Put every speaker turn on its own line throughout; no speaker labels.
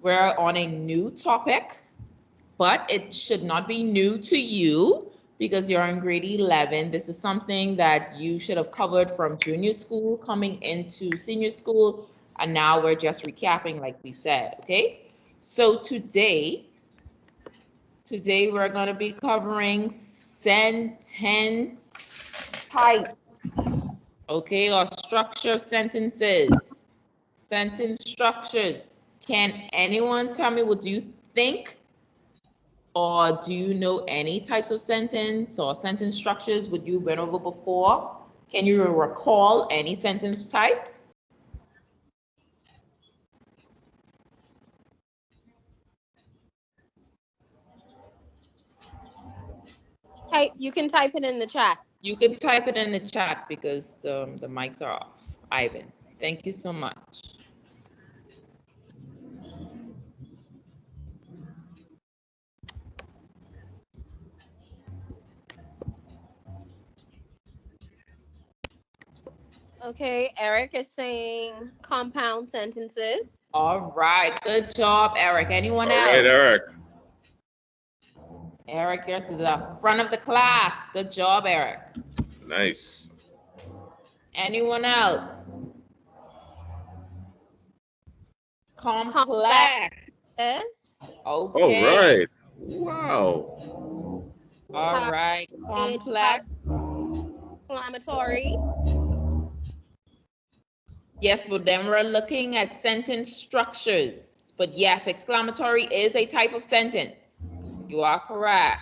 We're on a new topic, but it should not be new to you because you're in grade 11. This is something that you should have covered from junior school coming into senior school, and now we're just recapping like we said, okay? So today we're going to be covering sentence types, okay, or structure of sentences, sentence structures. Can anyone tell me, what do you think, or do you know any types of sentence or sentence structures would you went over before? Can you recall any sentence types?
Hey, you can type it in the chat.
You can type it in the chat because the mics are off. Ivan, thank you so much.
Okay, Eric is saying compound sentences.
All right, good job, Eric. Anyone else?
All right, Eric.
Eric, you're to the front of the class. Good job, Eric.
Nice.
Anyone else? Complex.
Yes.
Okay.
All right. Wow.
All right. Complex.
Exclamatory.
Yes, but then we're looking at sentence structures. But yes, exclamatory is a type of sentence. You are correct.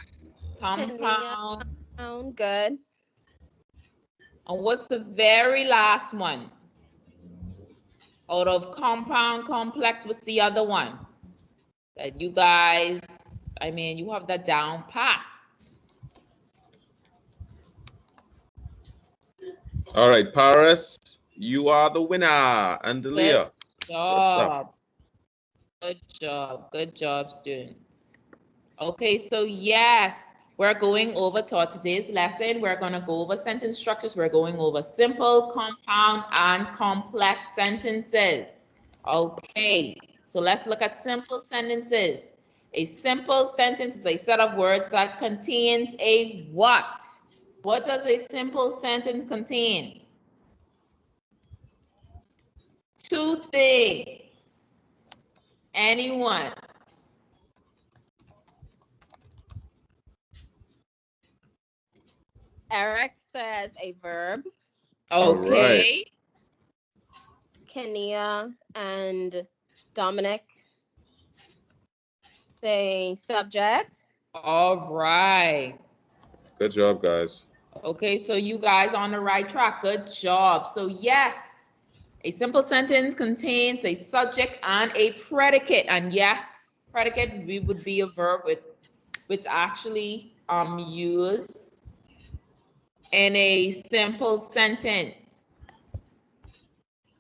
Compound.
Sound good.
And what's the very last one? Out of compound, complex, what's the other one? That you guys, I mean, you have that down pat.
All right, Paris, you are the winner. And Delia.
Good job. Good job. Good job, students. Okay, so yes, we're going over to today's lesson. We're going to go over sentence structures. We're going over simple, compound, and complex sentences. Okay, so let's look at simple sentences. A simple sentence is a set of words that contains a what? What does a simple sentence contain? Two things. Anyone?
Eric says a verb.
Okay.
Right.
Kenia and Dominic say subject.
All right.
Good job, guys.
Okay, so you guys on the right track. Good job. So yes, a simple sentence contains a subject and a predicate. And yes, predicate would be a verb which actually used in a simple sentence.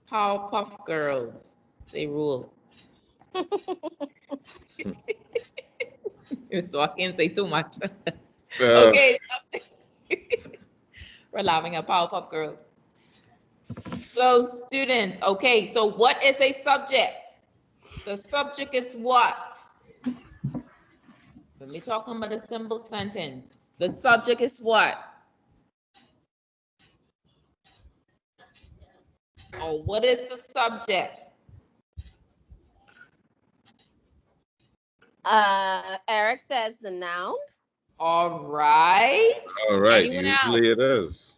Powerpuff Girls, they rule. So I can't say too much. Okay, we're laughing at Powerpuff Girls. So students, okay, so what is a subject? The subject is what? When we're talking about a simple sentence, the subject is what? Oh, what is the subject?
Eric says the noun.
All right.
All right.
Anyone
Usually
else?
it is.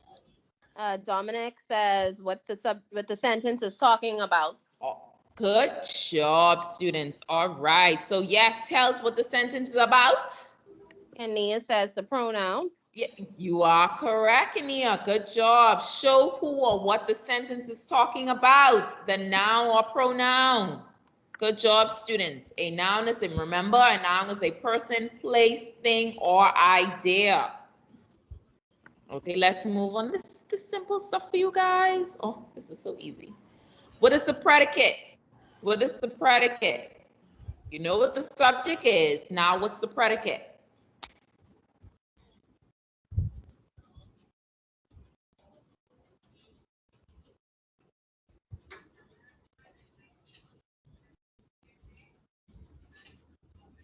Dominic says what the sentence is talking about.
Oh, good job, students. All right. So yes, tell us what the sentence is about.
Kenia says the pronoun.
Yeah, you are correct, Ania. Good job. Show who or what the sentence is talking about, the noun or pronoun. Good job, students. A noun is, remember, a noun is a person, place, thing, or idea. Okay, let's move on. This simple stuff for you guys. Oh, this is so easy. What is the predicate? What is the predicate? You know what the subject is. Now, what's the predicate?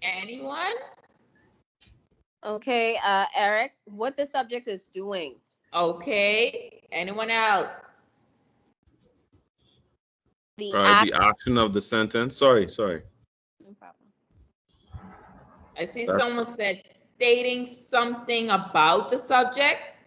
Anyone?
Okay, Eric, what the subject is doing.
Okay. Anyone else?
The
All right,
act.
the action of the sentence. Sorry.
No problem.
I see
That's
someone said stating something about the subject.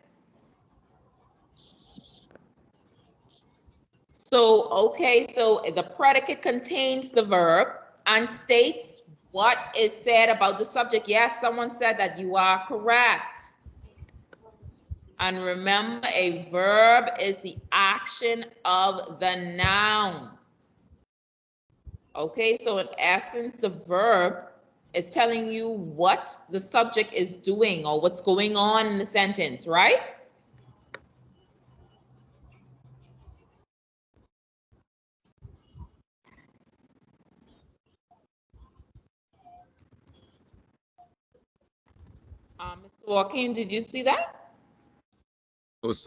So, okay, so the predicate contains the verb and states what is said about the subject. Yes, someone said that you are correct. And remember, a verb is the action of the noun. Okay, so in essence, the verb is telling you what the subject is doing or what's going on in the sentence, right? Mr. Joaquin, did you see that?
what's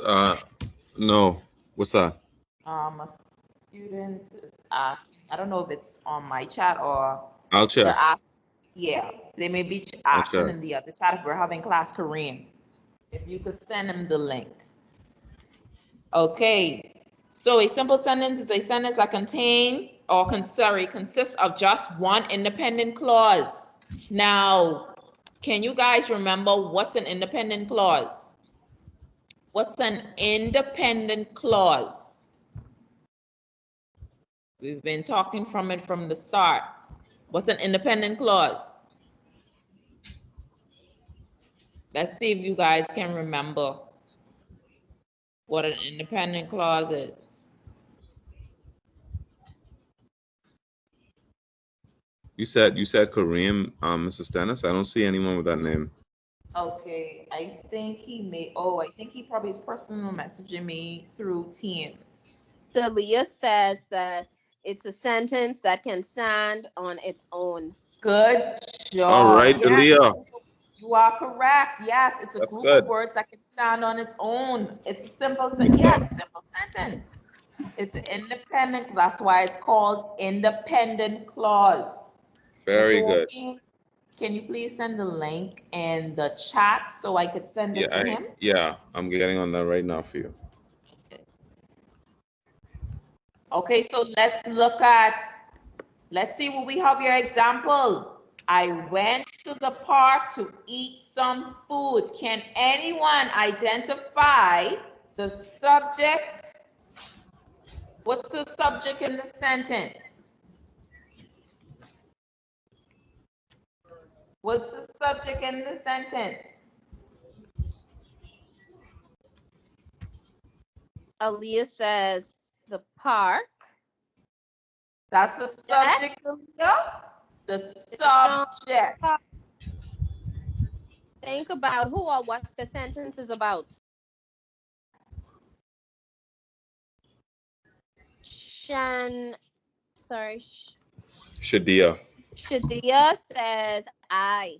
no. What's that?
A student is asking, I don't know if it's on my chat or
I'll
they're
check.
asking, yeah, they may be
I'll
asking
check.
in the other chat if we're having class Korean. If you could send them the link. Okay, so a simple sentence is a sentence that consists of just one independent clause. Now, can you guys remember what's an independent clause? What's an independent clause? We've been talking from it from the start. What's an independent clause? Let's see if you guys can remember what an independent clause is.
You said Kareem, Mrs. Dennis. I don't see anyone with that name.
Okay, I think he probably is personal messaging me through Teams.
Dalia says that it's a sentence that can stand on its own.
Good
All
job.
right,
Yes,
Dalia.
you are correct. Yes, it's a
That's
group of
good.
words that can stand on its own. It's a simple, simple sentence. It's independent. That's why it's called independent clause.
Very
Mr.
good.
Joaquin, can you please send the link in the chat so I could send it to him?
I'm getting on that right now for you.
Okay, so let's see what we have your example. I went to the park to eat some food. Can anyone identify the subject? What's the subject in the sentence? What's the subject in the sentence?
Aaliyah says the park.
That's the subject, Aaliyah? The subject.
Think about who or what the sentence is about.
Shadia.
Shadia says I.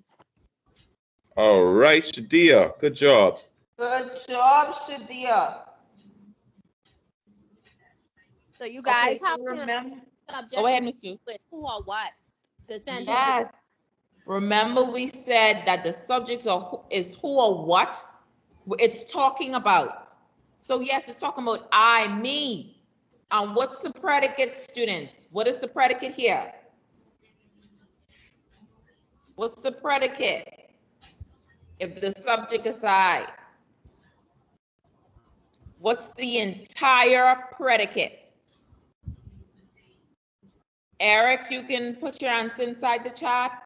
All right, Shadia. Good job.
Good job, Shadia.
So you
Okay,
guys
so
have to
remember.
subject
Go ahead, Mr.
with who or what the sentence.
Yes. Remember we said that the subject is who or what it's talking about. So yes, it's talking about I, me. And what's the predicate, students? What is the predicate here? What's the predicate? If the subject is I. What's the entire predicate? Eric, you can put your answer inside the chat.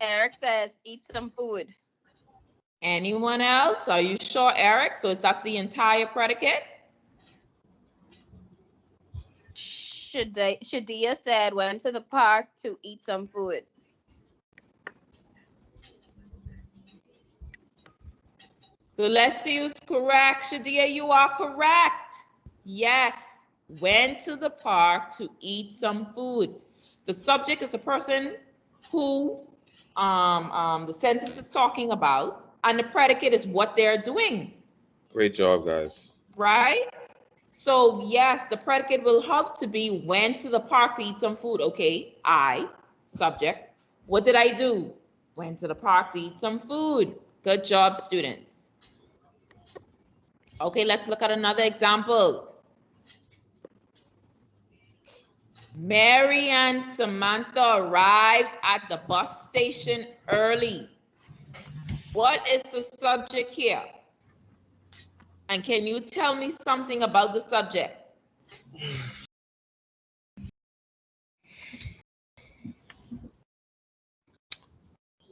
Eric says eat some food.
Anyone else? Are you sure, Eric? So that's the entire predicate?
Shadia said went to the park to eat some food.
So let's see who's correct. Shadia, you are correct. Yes, went to the park to eat some food. The subject is a person who the sentence is talking about, and the predicate is what they're doing.
Great job, guys.
Right? So yes, the predicate will have to be went to the park to eat some food. Okay, I, subject. What did I do? Went to the park to eat some food. Good job, students. Okay, let's look at another example. Mary and Samantha arrived at the bus station early. What is the subject here? And can you tell me something about the subject?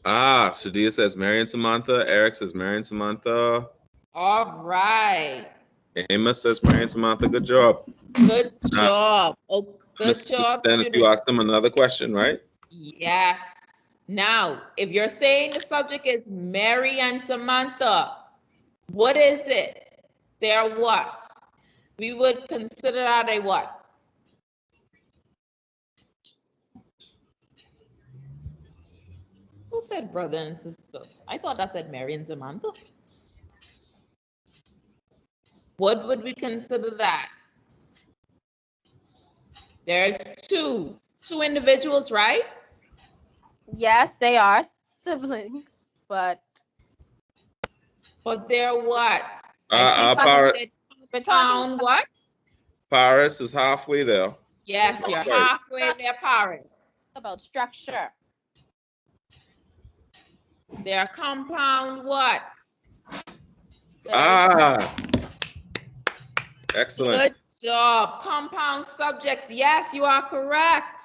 Shadia says Mary and Samantha. Eric says Mary and Samantha.
All right.
Amos says Mary and Samantha. Good job.
Good job. Oh, good job,
Then if you
students.
ask them another question, right?
Yes. Now, if you're saying the subject is Mary and Samantha, what is it? They're what? We would consider that a what? Who said brother and sister? I thought that said Mary and Samantha. What would we consider that? There's two individuals, right?
Yes, they are siblings, but
they're what? I see someone said compound what?
Paris is halfway there.
Yes, you're halfway there, Paris.
About structure.
Their compound what?
Excellent.
Good job. Compound subjects. Yes, you are correct.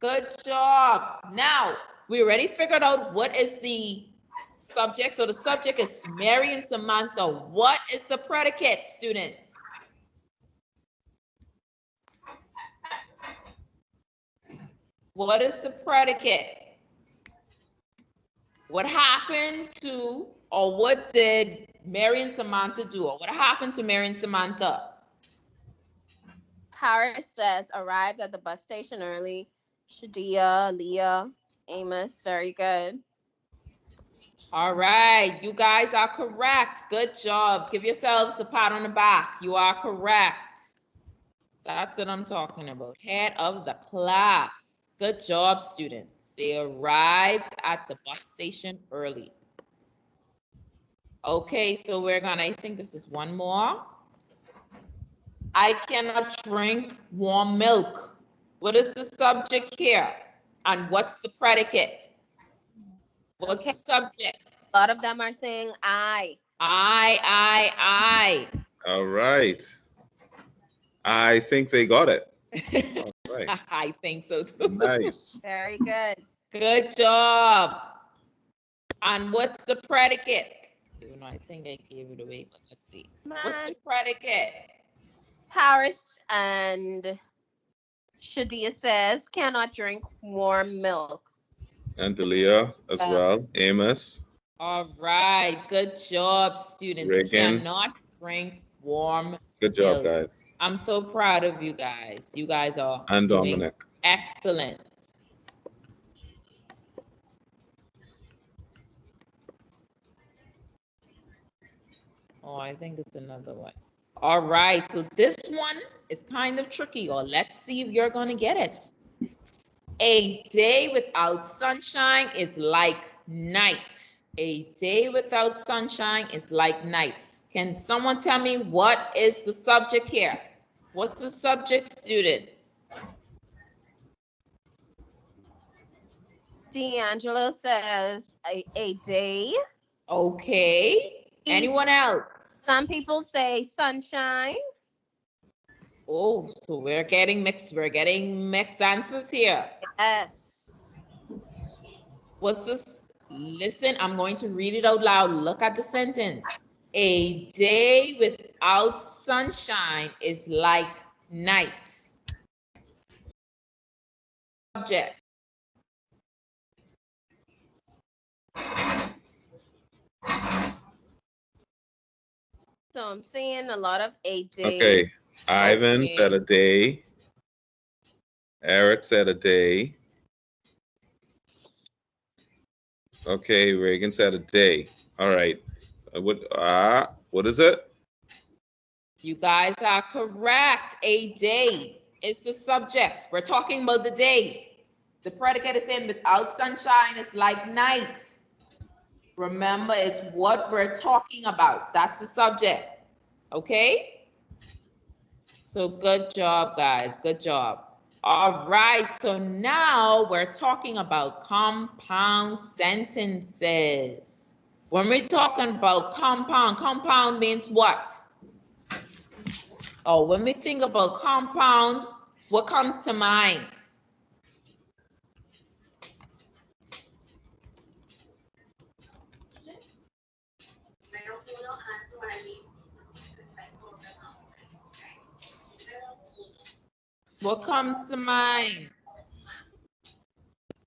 Good job. Now, we already figured out what is the subject. So the subject is Mary and Samantha. What is the predicate, students? What is the predicate? What happened to, or what did Mary and Samantha do? Or what happened to Mary and Samantha?
Paris says arrived at the bus station early. Shadia, Leah, Amos, very good.
All right, you guys are correct. Good job. Give yourselves a pat on the back. You are correct. That's what I'm talking about. Head of the class. Good job, students. They arrived at the bus station early. Okay, so we're gonna, I think this is one more. I cannot drink warm milk. What is the subject here? And what's the predicate? What's the subject?
A lot of them are saying I.
All right. I think they got it. All right.
I think so too.
Nice.
Very good.
Good job. And what's the predicate? Even though I think I gave it away, but let's see. What's the predicate?
Paris and Shadia says cannot drink warm milk.
And Delia as well. Amos.
All right. Good job, students.
Reagan.
Cannot drink warm
Good job,
milk.
guys.
I'm so proud of you guys. You guys are
And
doing
Dominic.
excellent. Oh, I think it's another one. All right, so this one is kind of tricky, or let's see if you're going to get it. A day without sunshine is like night. A day without sunshine is like night. Can someone tell me what is the subject here? What's the subject, students?
D'Angelo says a day.
Okay. Anyone else?
Some people say sunshine.
Oh, so we're getting mixed answers here.
Yes.
What's this? Listen, I'm going to read it out loud. Look at the sentence. A day without sunshine is like night. Subject.
So I'm seeing a lot of a day.
Okay. Ivan said a day. Eric said a day. Okay, Reagan said a day. All right. What is it?
You guys are correct. A day is the subject. We're talking about the day. The predicate is saying without sunshine, it's like night. Remember, it's what we're talking about. That's the subject. Okay? So good job, guys. Good job. All right. So now we're talking about compound sentences. When we're talking about compound means what? Oh, when we think about compound, what comes to mind? What comes to mind?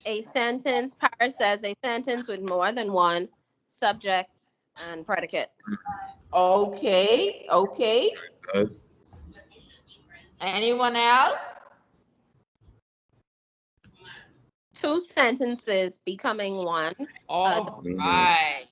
A sentence, Paris says, a sentence with more than one subject and predicate.
Okay, okay.
Good.
Anyone else?
Two sentences becoming one.
All right.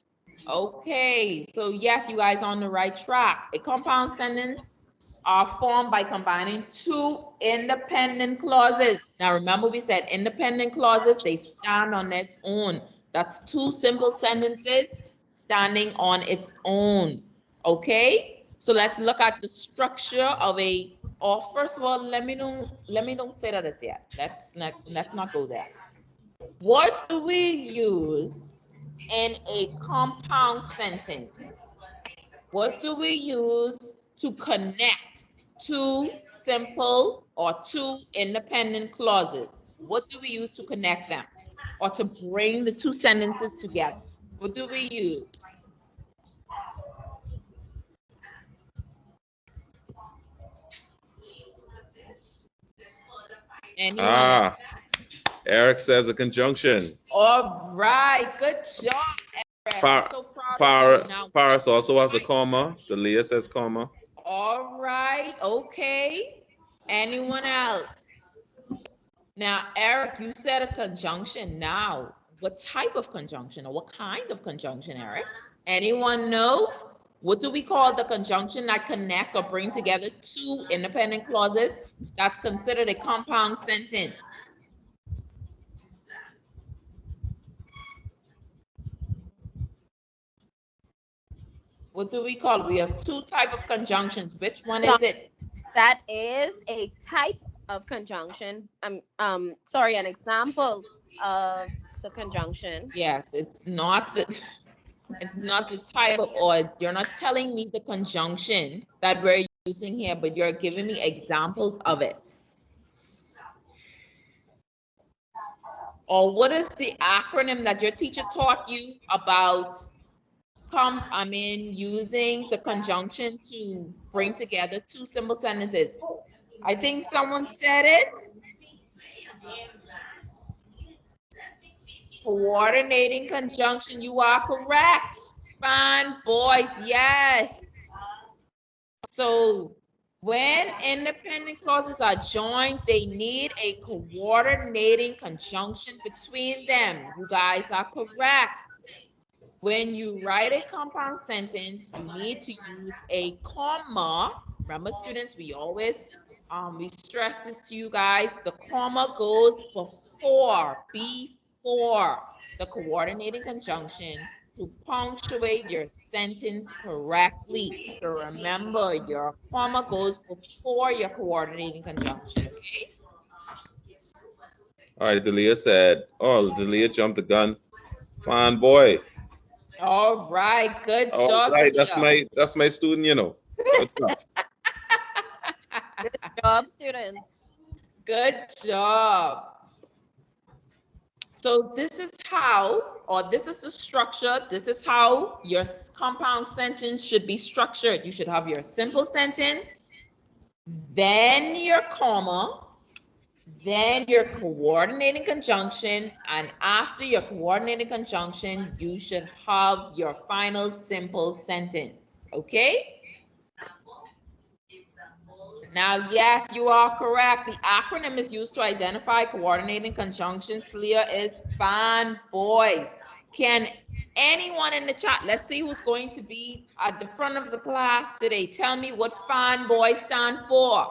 Okay, so yes, you guys are on the right track. A compound sentence are formed by combining two independent clauses. Now remember we said independent clauses, they stand on its own. That's two simple sentences standing on its own. Okay, so let's look at the structure of a, or first of all, let me don't say that as yet. Let's not go there. What do we use in a compound sentence? What do we use to connect two simple or two independent clauses? What do we use to connect them or to bring the two sentences together? What do we use? Anyone?
Eric says a conjunction.
All right, good job, Eric. I'm so proud of you. Now,
Paris also has a comma. Delia says comma.
all right, okay. Anyone else? Now, Eric, you said a conjunction. Now, what type of conjunction or what kind of conjunction, Eric? Anyone know? What do we call the conjunction that connects or bring together two independent clauses? That's considered a compound sentence. What do we call it? We have two types of conjunctions. Which one is it?
That is a type of conjunction. Sorry, an example of the conjunction.
Yes, it's not the type of, or you're not telling me the conjunction that we're using here, but you're giving me examples of it. Or what is the acronym that your teacher taught you about using the conjunction to bring together two simple sentences? I think someone said it. Coordinating conjunction, you are correct. Fine, boys, yes. So when independent clauses are joined, they need a coordinating conjunction between them. You guys are correct. When you write a compound sentence, you need to use a comma. Remember, students, we always we stress this to you guys. The comma goes before the coordinating conjunction to punctuate your sentence correctly. So remember, your comma goes before your coordinating conjunction, okay?
All right, Delia said, oh, Delia jumped the gun. Fine boy.
All right, good
All
job.
right, that's my student, you know. Good stuff.
Good job, students.
Good job. So this is how, or this is the structure, this is how your compound sentence should be structured. You should have your simple sentence, then your comma, then your coordinating conjunction, and after your coordinating conjunction, you should have your final simple sentence, okay? Now, yes, you are correct. The acronym is used to identify coordinating conjunctions. Leah is fine, boys. Can Anyone in the chat? Let's see who's going to be at the front of the class today. Tell me what fanboy stand for.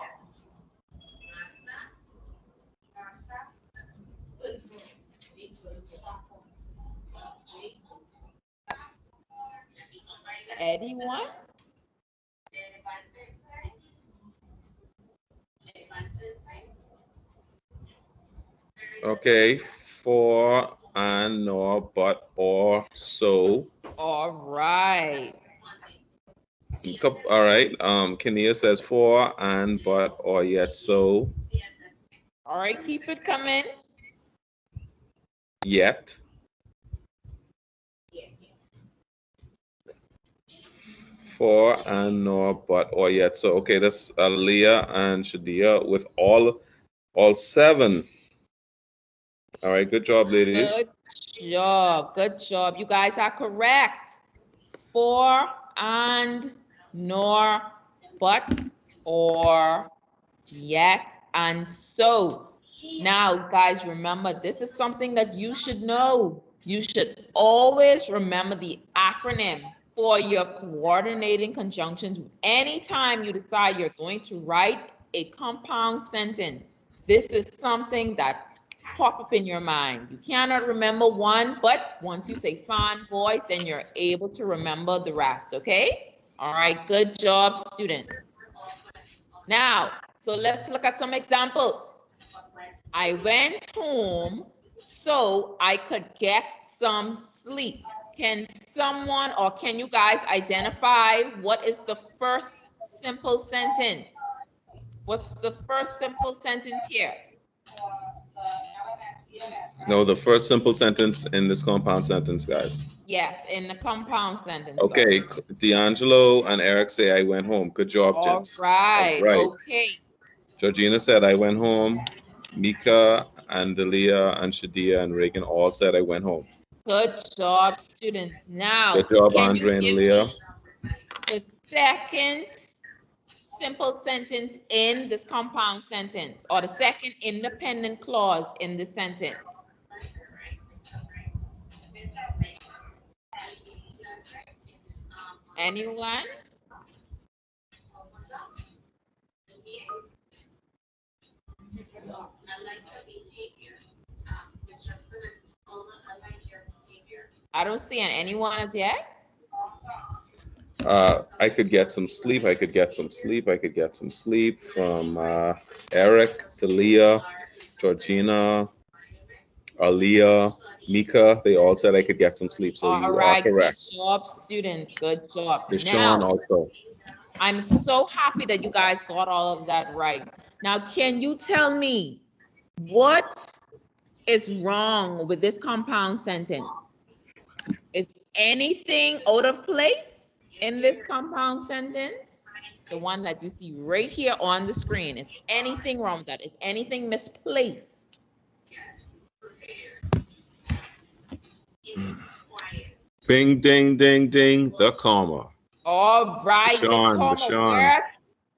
Anyone?
Okay, for, and, nor, but, or, so.
All right.
All right. Kenia says for, and, but, or, yet, so.
All right, keep it coming.
Yet. For, and, nor, but, or, yet. So, okay, that's Leah and Shadia with all 7. All right, good job, ladies.
Good job. Good job. You guys are correct. For, and, nor, but, or, yet, and so. Now, guys, remember, this is something that you should know. You should always remember the acronym for your coordinating conjunctions. Anytime you decide you're going to write a compound sentence, this is something that pop up in your mind. You cannot remember one, but once you say fanboys, then you're able to remember the rest, okay? All right, good job, students. Now, so let's look at some examples. I went home so I could get some sleep. Can someone or can you guys identify what is the first simple sentence? What's the first simple sentence here?
No, the first simple sentence in this compound sentence, guys.
Yes, in the compound sentence.
Okay, D'Angelo and Eric say I went home. Good job, gents.
All right.
All right.
Okay.
Georgina said I went home. Mika and Delia and Shadia and Reagan all said I went home.
Good job, students. Now,
good job,
can
Andre
you
and
give
Leah.
me the second simple sentence in this compound sentence, or the second independent clause in the sentence? Anyone? I don't see anyone as yet.
I could get some sleep. I could get some sleep. I could get some sleep from Eric, Delia, Georgina, Alia, Mika. They all said I could get some sleep. So
All
you
right,
are correct.
good job, students. Good job.
Deshaun
Now,
also.
I'm so happy that you guys got all of that right. Now, can you tell me what is wrong with this compound sentence? Is anything out of place in this compound sentence? The one that you see right here on the screen. Is anything wrong with that? Is anything misplaced?
Bing, ding, ding, ding, the comma.
All right, the comma.
Deshaun.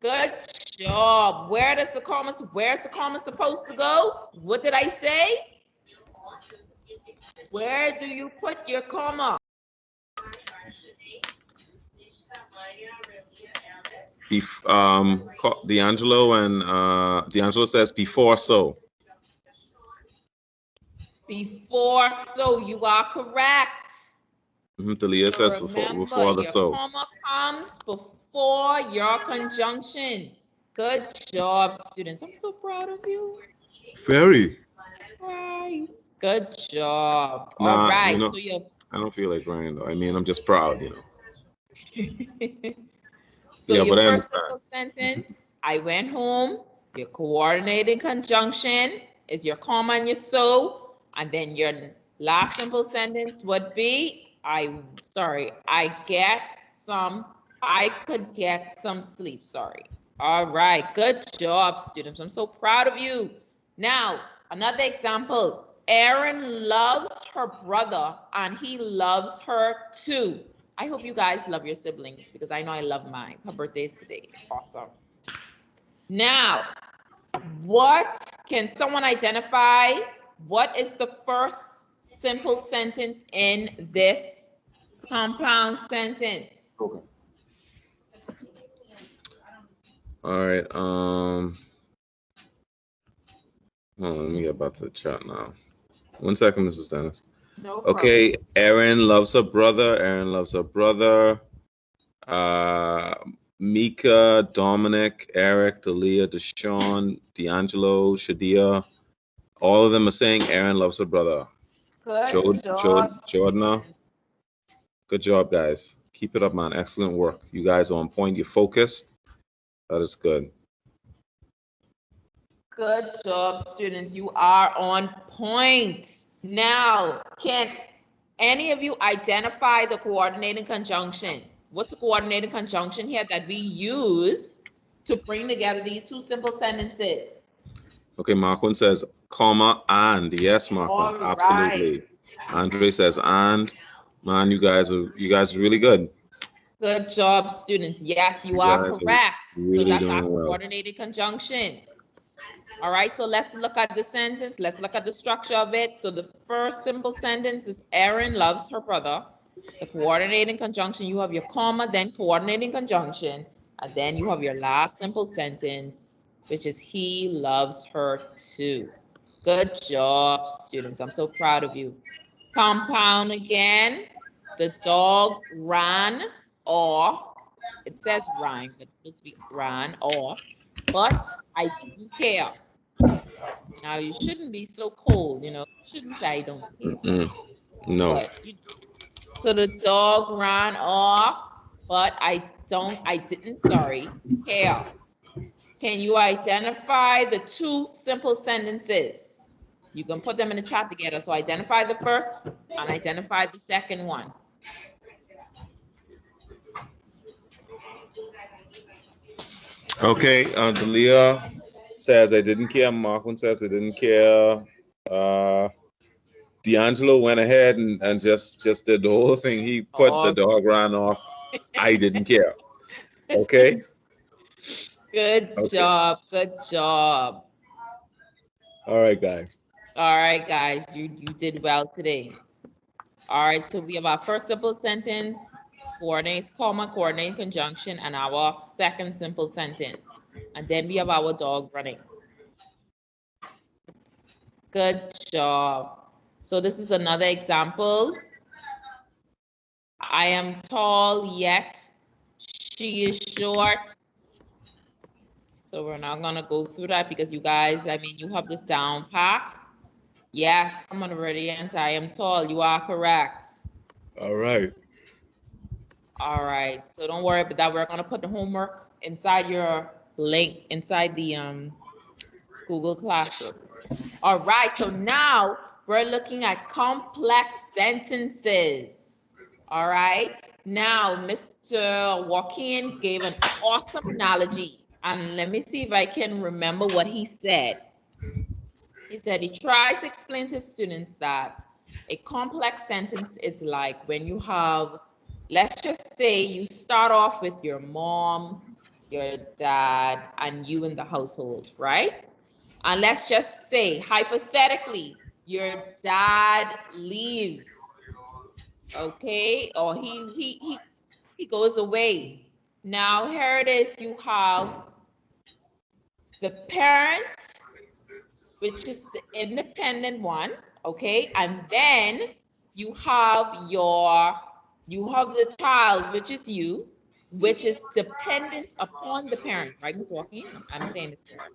Good job. Where's the comma supposed to go? What did I say? Where do you put your comma?
D'Angelo and D'Angelo says before so.
Before so, you are correct.
Delia says before the
your
so.
Comma comes before your conjunction. Good job, students. I'm so proud of you.
Very.
Right. Good job.
Nah,
All right.
you know,
So you're
I don't feel like crying though. I mean, I'm just proud, you know.
so
Yeah,
your
but I
first
understand.
simple sentence, I went home. Your coordinating conjunction is your comma and your so, and then your last simple sentence would be I could get some sleep. Sorry. All right, good job, students. I'm so proud of you. Now, another example. Erin loves her brother and he loves her too. I hope you guys love your siblings because I know I love mine. Her birthday is today. Awesome. Now, can someone identify what is the first simple sentence in this Compound sentence.
Okay. All right. Hold on, let me get back to the chat now. 1 second, Mrs. Dennis.
No problem.
Okay, Erin loves her brother. Erin loves her brother. Mika, Dominic, Eric, Dalia, Deshaun, D'Angelo, Shadia. All of them are saying Erin loves her brother.
Good job.
Jordana. Good job, guys. Keep it up, man. Excellent work. You guys are on point. You're focused. That is good.
Good job, students. You are on point. Now, can any of you identify the coordinating conjunction? What's the coordinating conjunction here that we use to bring together these two simple sentences?
Okay, Marquin says, comma, and. Yes, Marquin.
All
Absolutely.
right.
Andre says, and. Man, you guys are really good.
Good job, students. Yes, you
You
are
guys are
correct. So
really
that's our
doing well.
coordinated conjunction. All right, so let's look at the sentence. Let's look at the structure of it. So the first simple sentence is Erin loves her brother. The coordinating conjunction, you have your comma, then coordinating conjunction, and then you have your last simple sentence, which is he loves her too. Good job, students. I'm so proud of you. Compound again. The dog ran off. It says rhyme, but it's supposed to be ran off. But I didn't care. Now you shouldn't be so cold, you shouldn't say I don't care.
No.
But so the dog ran off, but I didn't, care. Can you identify the two simple sentences? You can put them in the chat together. So identify the first and identify the second one.
Okay, Dalia says I didn't care. Marquin says I didn't care. D'Angelo went ahead and just did the whole thing. He put the dog ran off. I didn't care. Okay.
Good job. Good job.
All right, guys.
All right, guys. You did well today. All right, so we have our first simple sentence, coordinates, comma, coordinating conjunction, and our second simple sentence. And then we have our dog running. Good job. So this is another example. I am tall, yet she is short. So we're not gonna go through that because you guys, you have this down pack. Yes, someone already answered, I am tall. You are correct.
All right.
All right, so don't worry about that. We're gonna put the homework inside your link, inside the Google Classroom. All right, so now we're looking at complex sentences. All right, now Mr. Joaquin gave an awesome analogy, and let me see if I can remember what he said. He said he tries to explain to students that a complex sentence is like when you have, let's just say you start off with your mom, your dad, and you in the household, right? And let's just say, hypothetically, your dad leaves, okay? Or he goes away. Now here it is, you have the parent, which is the independent one, okay? And then you have the child, which is you, which is dependent upon the parent, right, Ms. Walking? I'm saying this correct.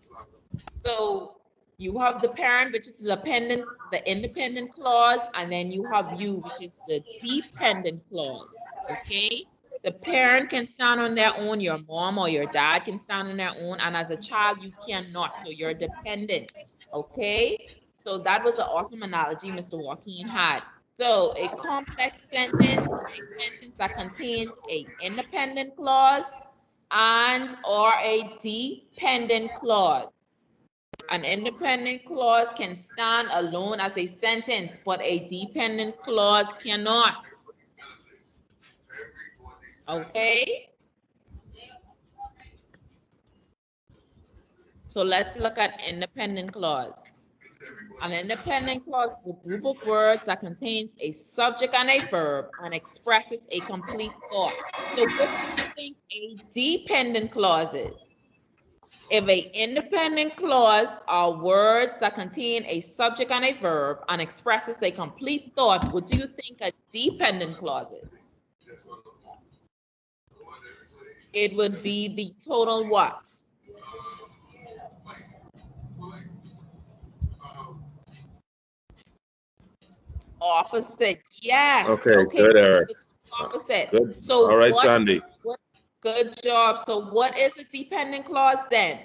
So you have the parent, which is the independent clause, and then you have you, which is the dependent clause, okay? The parent can stand on their own, your mom or your dad can stand on their own, and as a child, you cannot, so you're dependent, okay? So that was an awesome analogy Mr. Joaquin had. So a complex sentence is a sentence that contains an independent clause and or a dependent clause. An independent clause can stand alone as a sentence, but a dependent clause cannot. Okay? So let's look at independent clause. An independent clause is a group of words that contains a subject and a verb and expresses a complete thought. So what do you think a dependent clause is? If an independent clause are words that contain a subject and a verb and expresses a complete thought, what do you think a dependent clause is? It would be the total what? Opposite. Yes.
Okay, good, Eric.
Opposite.
Good.
So
all right, Sandy.
Good job. So what is a dependent clause then?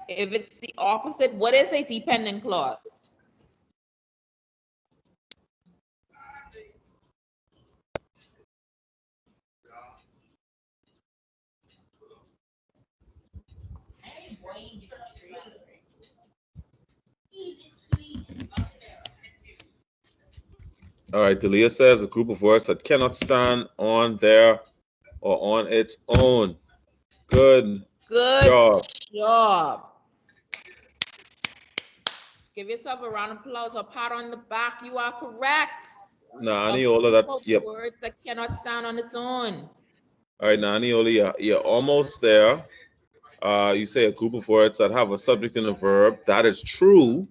If it's the opposite, what is a dependent clause?
All right, Delia says a group of words that cannot stand on their or on its own. Good job.
Give yourself a round of applause or pat on the back. You are correct.
Nah, Aniola, that's yep.
Words that cannot stand on its own.
All right, now Aniola, you're almost there. You say a group of words that have a subject and a verb. That is true.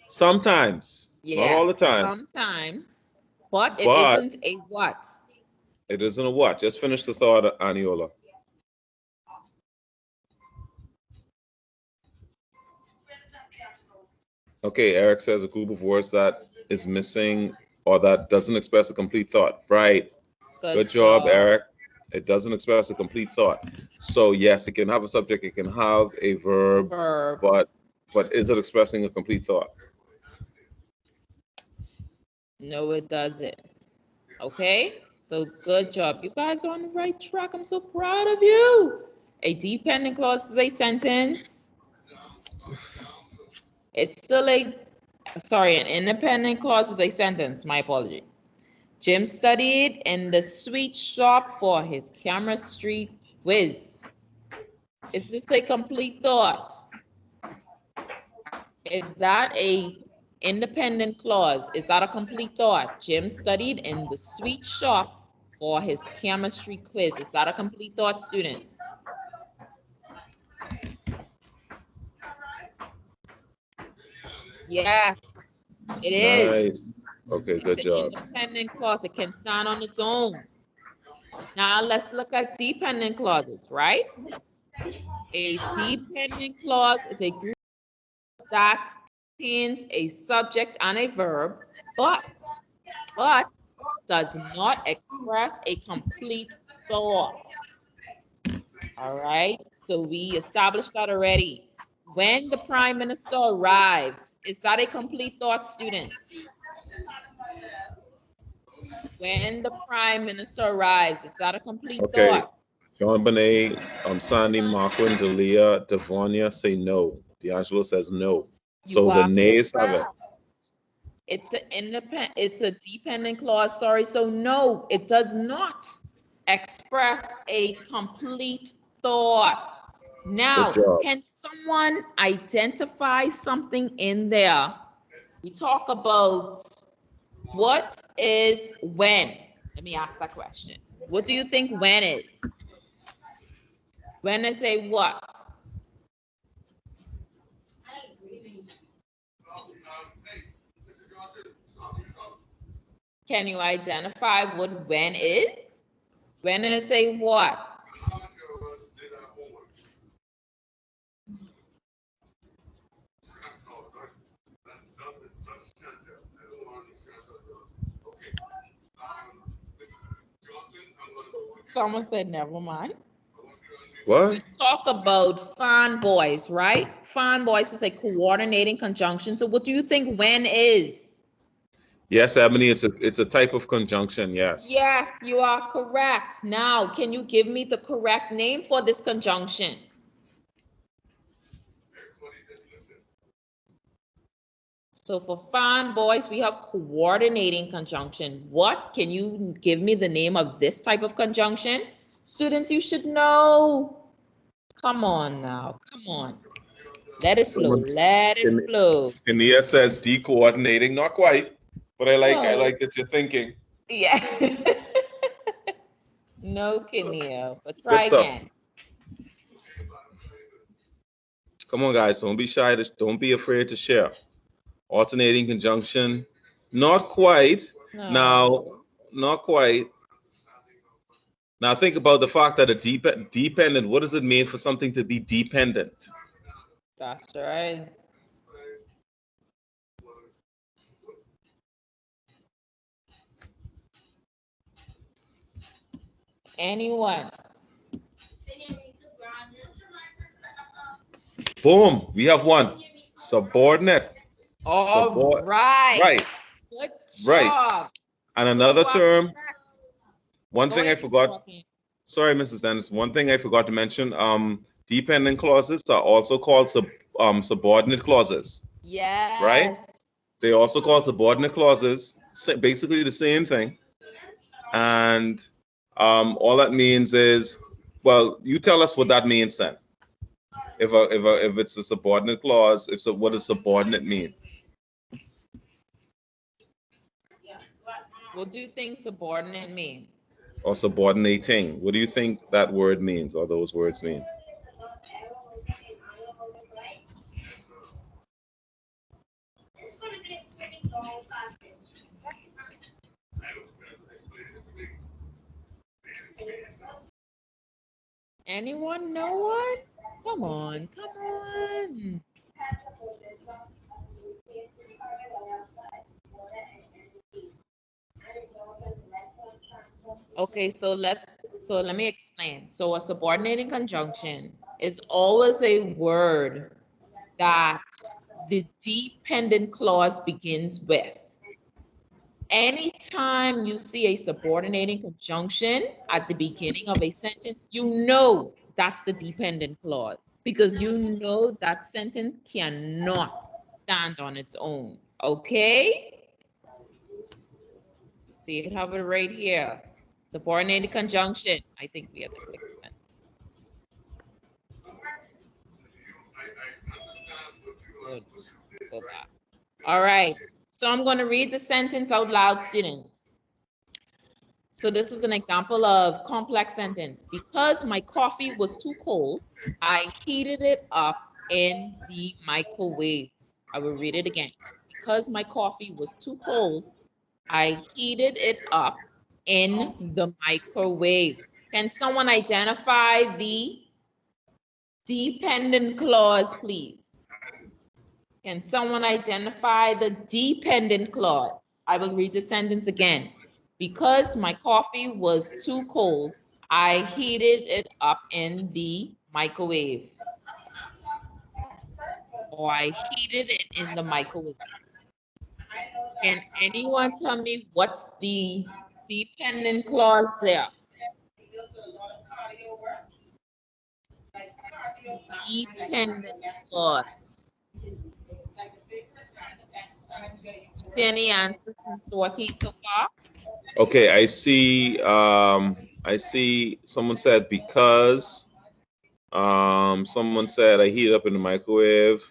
Sometimes, not all the time.
Sometimes, but it isn't a what?
It isn't a what? Just finish the thought, Aniola. Okay, Eric says a group of words that is missing or that doesn't express a complete thought. Right. Good job, Eric. It doesn't express a complete thought. So yes, it can have a subject, it can have a verb. But is it expressing a complete thought?
No, it doesn't. Okay, so good job. You guys are on the right track. I'm so proud of you. A dependent clause is a sentence. It's still an independent clause is a sentence. My apology. Jim studied in the sweet shop for his chemistry quiz. Is this a complete thought? Is that a independent clause? Is that a complete thought? Jim studied in the sweet shop for his chemistry quiz. Is that a complete thought, students? Yes, it is.
Okay, good job.
Independent clause. It can stand on its own. Now let's look at dependent clauses, right? A dependent clause is a group that contains a subject and a verb, but does not express a complete thought. All right, so we established that already. When the prime minister arrives, is that a complete thought, students? When the prime minister arrives, is that a complete thought?
John Bonet, Sandy, Marquin, Delia, Devonia say no. D'Angelo says no. So the nays have it.
It's a dependent clause, sorry. So no, it does not express a complete thought. Now, can someone identify something in there? We talk about what is when. Let me ask that question. What do you think when is? When is a what? Can you identify what when is? When is a what? Someone said never mind.
What?
We talk about fanboys, right? Fanboys is a coordinating conjunction. So what do you think when is?
Yes, Ebony, it's a type of conjunction, yes.
Yes, you are correct. Now, can you give me the correct name for this conjunction? So for fanboys, we have coordinating conjunction. What? Can you give me the name of this type of conjunction? Students, you should know. Come on now, come on. Let it flow.
Someone,
Let it flow.
Kania says de-coordinating. Not quite, but I
No.
like that you're thinking.
Yeah. No, Kenia, but
Good
try
stuff.
again.
Come on, guys. Don't be shy. Don't be afraid to share. Alternating conjunction. Not quite.
No.
Now, not quite. Now think about the fact that a dependent, what does it mean for something to be dependent?
That's right. Anyone?
Boom. We have one. Subordinate.
All right.
Right.
Good
Right.
job.
And another term. One
Go
thing I
ahead,
forgot.
talking.
Sorry, Mrs. Dennis. One thing I forgot to mention. Dependent clauses are also called subordinate clauses.
Yes.
Right? They also call subordinate clauses. Basically the same thing. And all that means is, well, you tell us what that means then. If it's a subordinate clause, what does subordinate mean?
What do you think subordinate mean?
Or subordinating. What do you think that word means, or those words mean?
Anyone? No one? Come on, come on. Okay, so let me explain. So a subordinating conjunction is always a word that the dependent clause begins with. Anytime you see a subordinating conjunction at the beginning of a sentence, you know that's the dependent clause because you know that sentence cannot stand on its own. Okay? So you have it right here. Subordinated conjunction. I think we have to click the sentence. Good. Go back. All right. So I'm going to read the sentence out loud, students. So this is an example of complex sentence. Because my coffee was too cold, I heated it up in the microwave. I will read it again. Because my coffee was too cold, I heated it up in the microwave. Can someone identify the dependent clause, please? Can someone identify the dependent clause? I will read the sentence again. Because my coffee was too cold, I heated it up in the microwave. Or I heated it in the microwave. Can anyone tell me what's the dependent clause there? Dependent clause. You see any answers, Mr. Joaquin, so far?
Okay, I see someone said because someone said I heat it up in the microwave.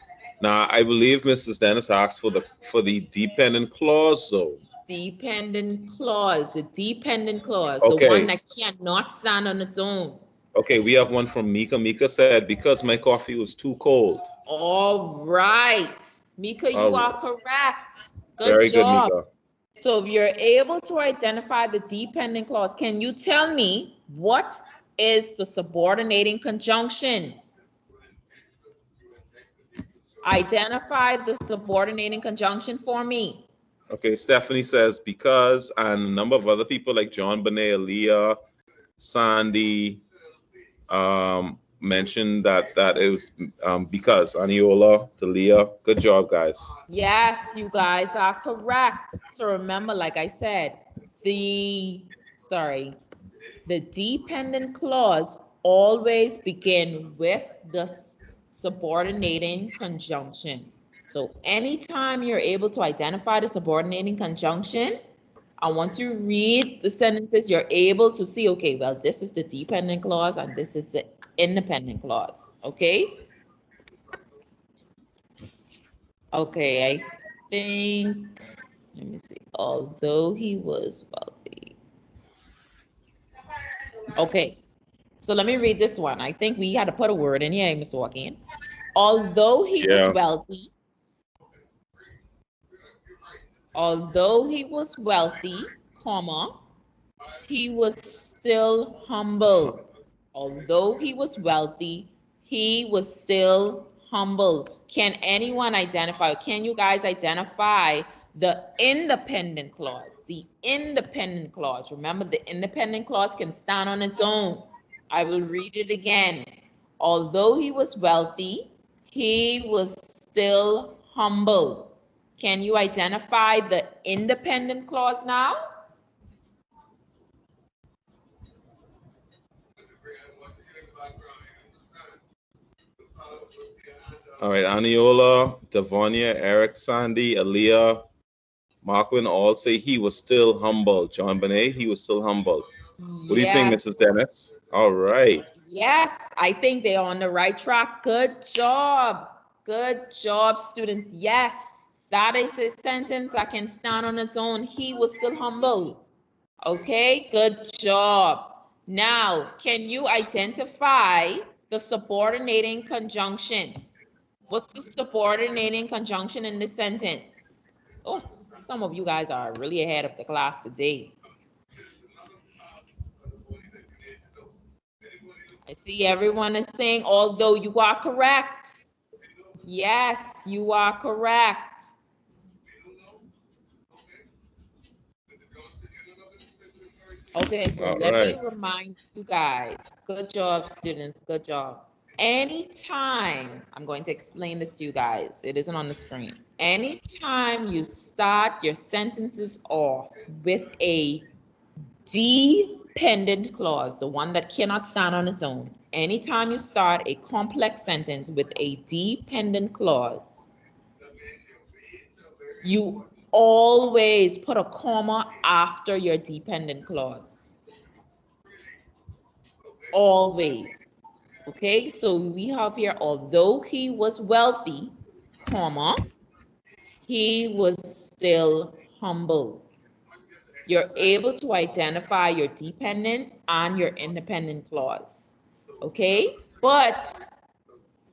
Now I believe Mrs. Dennis asked for the dependent clause though.
Dependent clause, the dependent clause, the
Okay.
one that cannot stand on its own.
Okay, we have one from Mika. Mika said because my coffee was too cold.
All right. Mika, you are correct. Good
Very
job.
good, Mika.
So if you're able to identify the dependent clause, can you tell me what is the subordinating conjunction? Identify the subordinating conjunction for me.
Okay, Stephanie says because, and a number of other people like John Bonet, Aaliyah, Sandy, mentioned that it was because Aniola, Talia. Good job, guys.
Yes, you guys are correct. So remember, like I said, the dependent clause always begin with the subordinating conjunction. So anytime you're able to identify the subordinating conjunction, and once you read the sentences, you're able to see, okay, well, this is the dependent clause and this is the independent clause, okay? Okay, I think, let me see, although he was wealthy. Okay, so let me read this one. I think we had to put a word in here, Mr. Joaquin. Although he was
Yeah.
wealthy, although he was wealthy, comma, he was still humble. Although he was wealthy, he was still humble. Can anyone identify, can you guys identify the independent clause? The independent clause. Remember, the independent clause can stand on its own. I will read it again. Although he was wealthy, he was still humble. Can you identify the independent clause now?
All right, Aniola, Devonia, Eric, Sandy, Aaliyah, Marquin all say he was still humble. John Bonet, he was still humble. What do you think,
Yes.
Mrs. Dennis? All right.
Yes, I think they're on the right track. Good job. Good job, students. Yes, that is a sentence that can stand on its own. He was still humble. Okay, good job. Now, can you identify the subordinating conjunction? What's the subordinating conjunction in this sentence? Oh, some of you guys are really ahead of the class today. I see everyone is saying, although you are correct. Yes, you are correct. Okay, so
All
let me
right.
remind you guys. Good job, students. Good job. Anytime, I'm going to explain this to you guys. It isn't on the screen. Anytime you start your sentences off with a dependent clause, the one that cannot stand on its own. Anytime you start a complex sentence with a dependent clause, you always put a comma after your dependent clause. Always. Okay, so we have here, although he was wealthy, comma, he was still humble. You're able to identify your dependent and your independent clause. Okay, but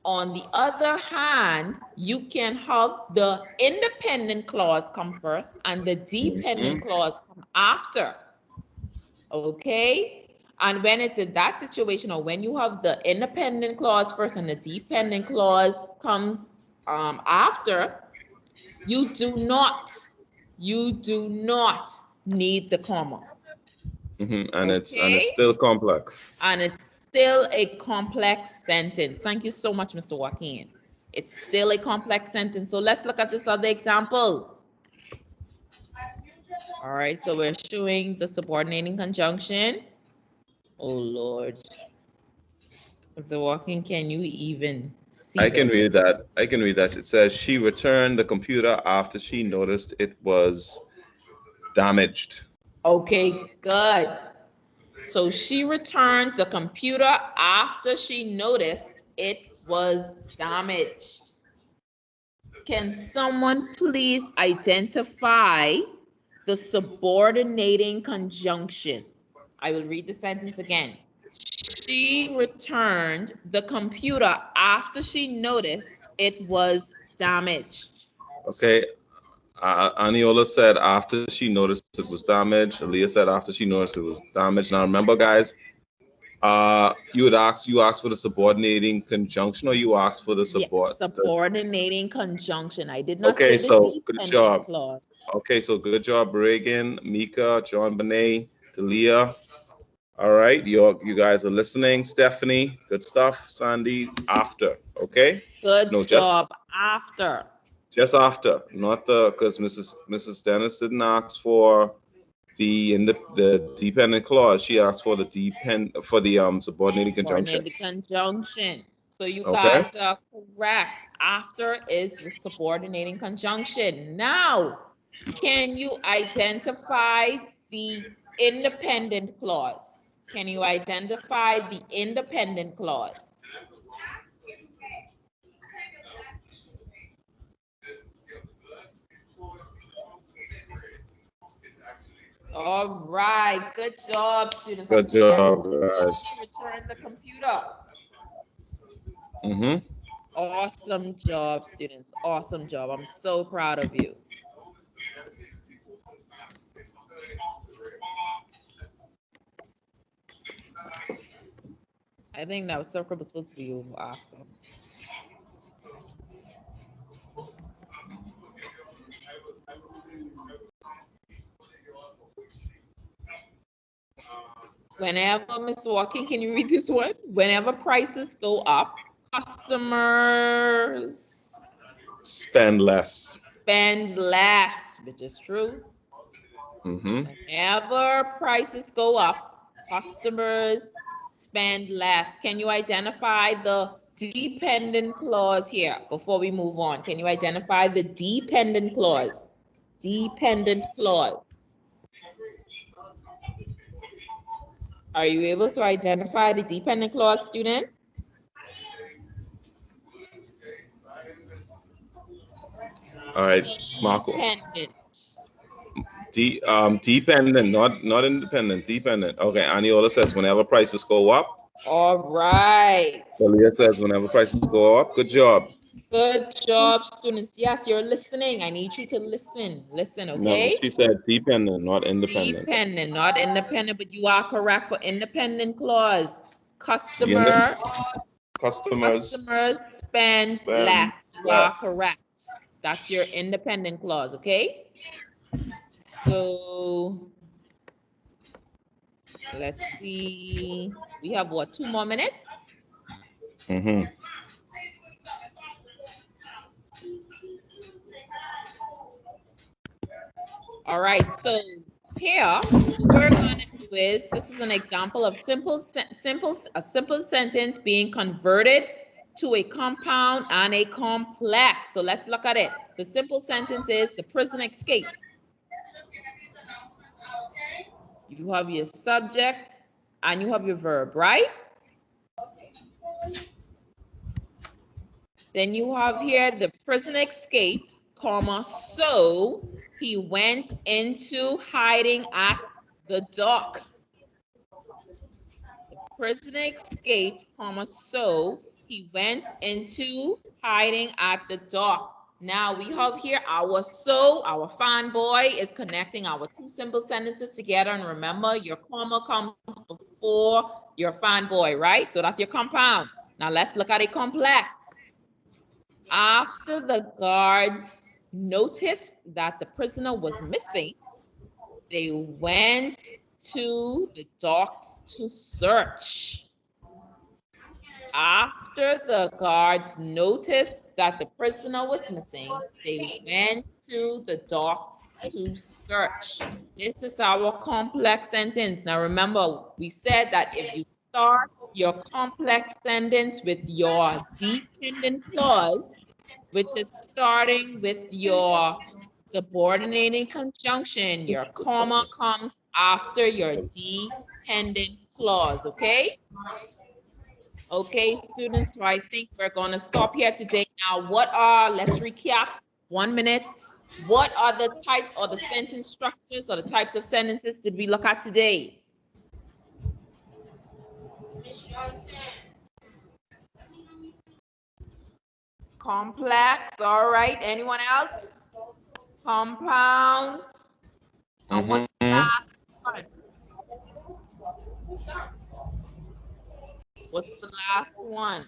on the other hand, you can have the independent clause come first and the dependent
Mhm.
clause come after. Okay, and when it's in that situation, or when you have the independent clause first and the dependent clause comes after, you do not need the comma.
And it's
Okay,
still complex.
and it's still a complex sentence. Thank you so much, Mr. Joaquin. It's still a complex sentence. So let's look at this other example. All right, so we're showing the subordinating conjunction. Oh Lord, Mr. Joaquin, can you even see
I can read
this?
that. I can read that. It says she returned the computer after she noticed it was damaged.
Okay, good. So she returned the computer after she noticed it was damaged. Can someone please identify the subordinating conjunction? I will read the sentence again. She returned the computer after she noticed it was damaged.
Okay. Aniola said after she noticed it was damaged. Aaliyah said after she noticed it was damaged. Now remember, guys, you asked for the subordinating conjunction, or you asked for the
Yes,
support.
subordinating conjunction. I did not
Okay,
say the
so good
dependent
job.
clause.
Okay, so good job, Reagan, Mika, John Bonet, Talia. All right, you guys are listening. Stephanie, good stuff. Sandy, after. Okay,
Good
no,
job. After.
just after, not the because Mrs. Dennis didn't ask for the dependent clause. She asked for the subordinating conjunction.
Subordinated conjunction. So you
Okay.
guys are correct. After is the subordinating conjunction. Now, can you identify the independent clause? Can you identify the independent clause? All right, good job, students.
Good job, guys.
Return the computer.
Mm-hmm.
Awesome job, students. Awesome job. I'm so proud of you. I think that circle was supposed to be over after. Whenever, Miss Walking, can you read this one? Whenever prices go up, customers
Spend less.
spend less, which is true.
Mm-hmm.
Whenever prices go up, customers spend less. Can you identify the dependent clause here before we move on? Can you identify the dependent clause? Dependent clause. Are you able to identify the dependent clause, students?
All right, Marco.
Dependent.
Dependent, not independent, dependent. Okay, Aniola says whenever prices go up.
All right.
Leah says whenever prices go up. Good job.
Good job, students. Yes, you're listening. I need you to listen. Listen,
No,
okay?
she said dependent, not independent.
Dependent, not independent, but you are correct for independent clause.
Customers
Customers spend less. You are correct. That's your independent clause, okay? So let's see. We have what, 2 more minutes?
Mm-hmm.
All right, so here, what we're going to do is, this is an example of a simple sentence being converted to a compound and a complex. So let's look at it. The simple sentence is, the prisoner escaped. You have your subject and you have your verb, right? Then you have here, the prisoner escaped, comma, so he went into hiding at the dock. The prisoner escaped, comma, so he went into hiding at the dock. Now we have here our fanboy is connecting our two simple sentences together. And remember, your comma comes before your fanboy, right? So that's your compound. Now let's look at a complex. After the guards noticed that the prisoner was missing, they went to the docks to search. After the guards noticed that the prisoner was missing, they went to the docks to search. This is our complex sentence. Now remember, we said that if you start your complex sentence with your dependent clause, which is starting with your subordinating conjunction, your comma comes after your dependent clause, okay? Okay, students, so I think we're going to stop here today. Now, let's recap, 1 minute. What are the types or the sentence structures or the types of sentences did we look at today? Complex, all right. Anyone else? Compound. And what's the last one? What's the last one?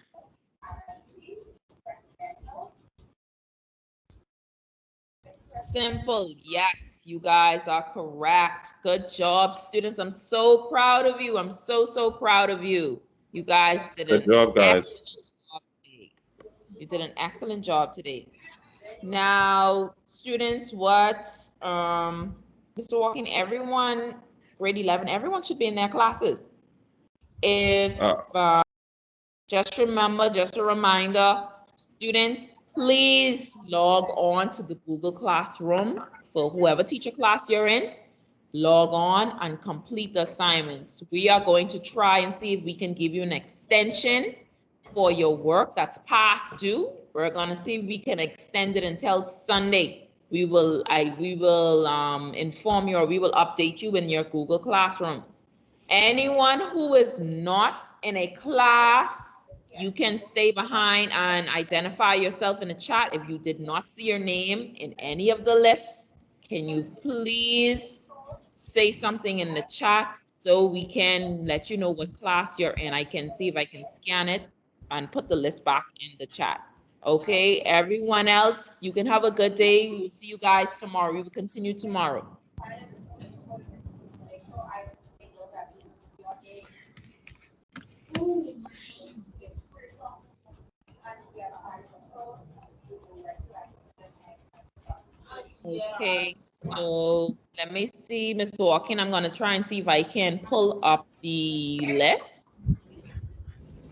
Simple. Yes, you guys are correct. Good job, students. I'm so proud of you. I'm so proud of you. You guys did
Good job, guys.
You did an excellent job today. Now, students, what Mr. Walking, everyone, grade 11, everyone should be in their classes. If just remember, just a reminder, students, please log on to the Google Classroom for whoever teacher class you're in. Log on and complete the assignments. We are going to try and see if we can give you an extension for your work that's past due. We're going to see if we can extend it until Sunday. we will inform you, or we will update you in your Google Classrooms. Anyone who is not in a class, you can stay behind and identify yourself in the chat. If you did not see your name in any of the lists, can you please say something in the chat so we can let you know what class you're in? I can see if I can scan it and put the list back in the chat. Okay, everyone else, you can have a good day. We will see you guys tomorrow. We will continue tomorrow. Okay, so let me see, Miss Walking. I'm going to try and see if I can pull up the list.